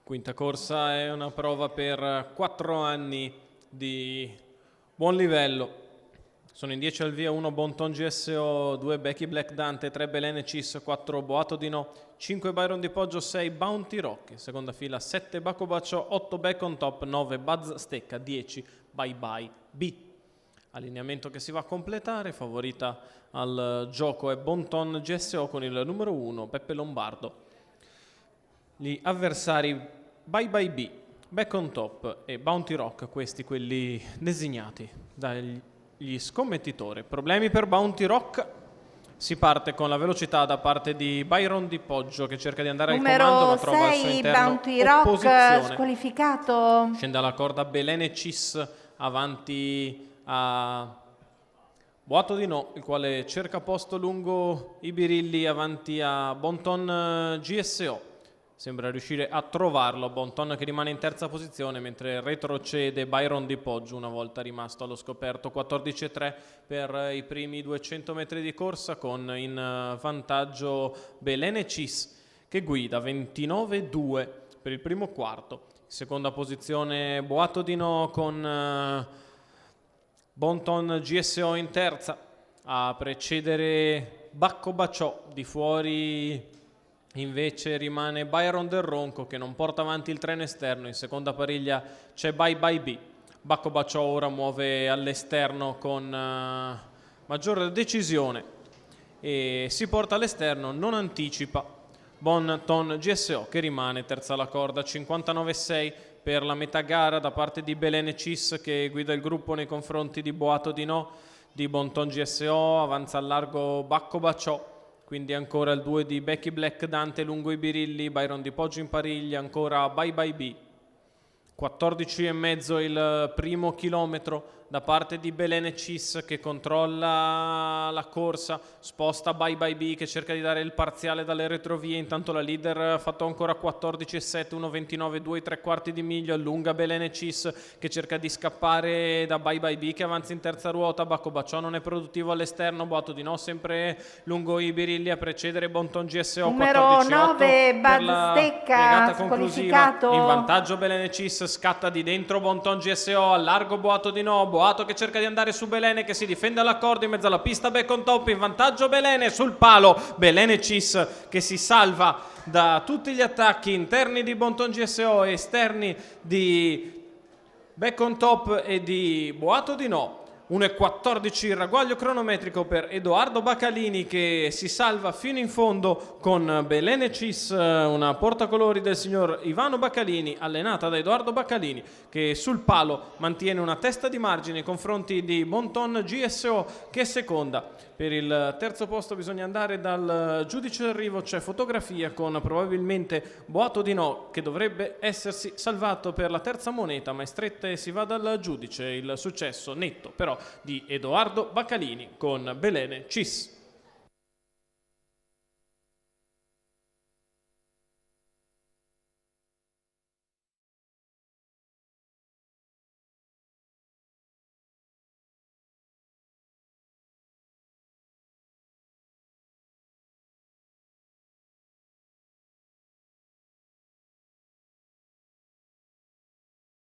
Quinta corsa è una prova per 4 anni di buon livello. Sono in 10 al via 1 Bonton GSO, 2 Becky Black Dante, 3 Belene Cis, 4 Boato di No, 5 Byron di Poggio, 6 Bounty Rock, in seconda fila 7 Baco Bacio, 8 Back on Top, 9 Buzz Stecca, 10 Bye Bye B. Allineamento che si va a completare, favorita al gioco è Bonton GSO con il numero 1 Peppe Lombardo. Gli avversari Bye Bye B, Back on Top e Bounty Rock, questi quelli designati dagli scommettitori. Problemi per Bounty Rock. Si parte con la velocità da parte di Byron di Poggio che cerca di andare al comando ma trova al suo interno Bounty Rock squalificato. Scende alla corda Belene Cis avanti a Boato di No, il quale cerca posto lungo i birilli avanti a Bonton GSO. Sembra riuscire a trovarlo, Bonton che rimane in terza posizione mentre retrocede Byron di Poggio una volta rimasto allo scoperto. 14,3 per i primi 200 metri di corsa con in vantaggio Belene Cis che guida 29,2 per il primo quarto. Seconda posizione Boato di No con Bonton GSO in terza, a precedere Bacco Baciò, di fuori invece rimane Byron del Ronco che non porta avanti il treno esterno. In seconda pariglia c'è Bye Bye B. Bacco Baciò ora muove all'esterno con maggiore decisione e si porta all'esterno, non anticipa Bonton GSO che rimane terza alla corda. 59,6 per la metà gara da parte di Belene Cis che guida il gruppo nei confronti di Boato di No, di Bonton GSO. Avanza al largo Bacco Baciò, quindi ancora il 2 di Becky Black Dante lungo i birilli, Byron di Poggio in pariglia, ancora Bye Bye B. 14,5 il primo chilometro da parte di Belene Cis che controlla la corsa, sposta Bye Bye B che cerca di dare il parziale dalle retrovie. Intanto la leader ha fatto ancora 14,7, 1,29, 2 3 quarti di miglio, allunga Belene Cis che cerca di scappare da Bye Bye B che avanza in terza ruota. Bacco Baciò non è produttivo all'esterno, Boato di No sempre lungo i birilli a precedere Bonton GSO. Numero 9 Buzz Stecca squalificato. In vantaggio Belene Cis, scatta di dentro Bonton GSO, al largo Boato di No, Boato che cerca di andare su Belene che si difende all'accordo in mezzo alla pista, Back on Top, in vantaggio Belene sul palo, Belene Cis che si salva da tutti gli attacchi interni di Bonton GSO e esterni di Back on Top e di Boato di No. 1,14 il ragguaglio cronometrico per Edoardo Bacalini che si salva fino in fondo con Belene Cis, una portacolori del signor Ivano Bacalini, allenata da Edoardo Bacalini, che sul palo mantiene una testa di margine nei confronti di Bonton GSO che è seconda. Per il terzo posto bisogna andare dal giudice d'arrivo, c'è fotografia con probabilmente Boato di No che dovrebbe essersi salvato per la terza moneta, ma è stretta e si va dal giudice. Il successo netto però di Edoardo Bacalini con Belene Cis.